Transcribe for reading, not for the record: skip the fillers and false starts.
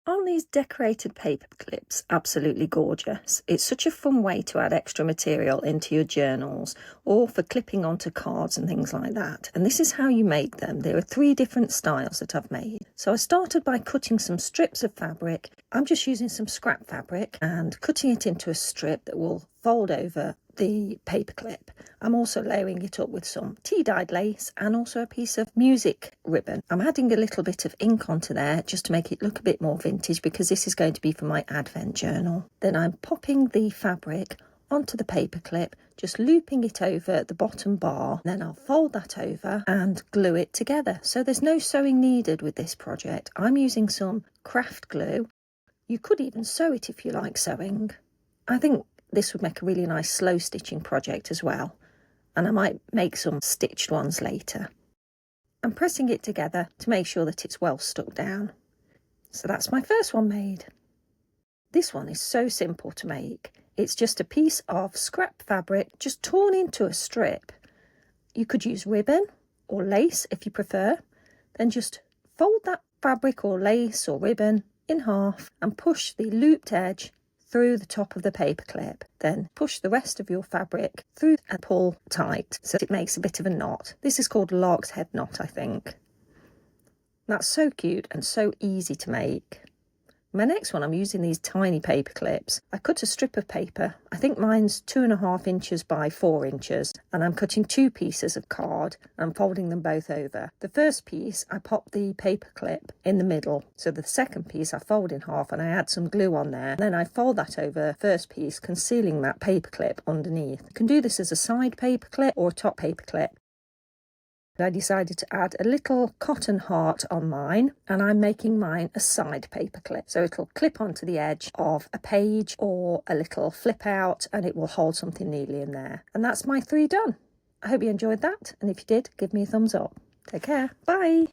Aren't these decorated paper clips absolutely gorgeous? It's such a fun way to add extra material into your journals or for clipping onto cards and things like that. And this is how you make them. There are 3 different styles that I've made. So I started by cutting some strips of fabric. I'm just using some scrap fabric and cutting it into a strip that will fold over the paper clip. I'm also layering it up with some tea-dyed lace and also a piece of music ribbon. I'm adding a little bit of ink onto there just to make it look a bit more vintage because this is going to be for my advent journal. Then I'm popping the fabric onto the paper clip, just looping it over the bottom bar. Then I'll fold that over and glue it together. So there's no sewing needed with this project. I'm using some craft glue. You could even sew it if you like sewing. I think this would make a really nice slow stitching project as well, and I might make some stitched ones later. I'm pressing it together to make sure that it's well stuck down. So that's my first one made. This one is so simple to make. It's just a piece of scrap fabric just torn into a strip. You could use ribbon or lace if you prefer. Then just fold that fabric or lace or ribbon in half and push the looped edge through the top of the paper clip. Then push the rest of your fabric through and pull tight so it makes a bit of a knot. This is called Lark's head knot, I think. That's so cute and so easy to make. My next one, I'm using these tiny paper clips. I cut a strip of paper. I think mine's 2.5 inches by 4 inches, and I'm cutting 2 pieces of card and folding them both over. The first piece, I pop the paper clip in the middle. So the second piece I fold in half and I add some glue on there. Then I fold that over the first piece, concealing that paper clip underneath. You can do this as a side paper clip or a top paper clip. I decided to add a little cotton heart on mine, and I'm making mine a side paper clip. So it'll clip onto the edge of a page or a little flip out, and it will hold something neatly in there. And that's my 3 done. I hope you enjoyed that, and if you did, give me a thumbs up. Take care. Bye.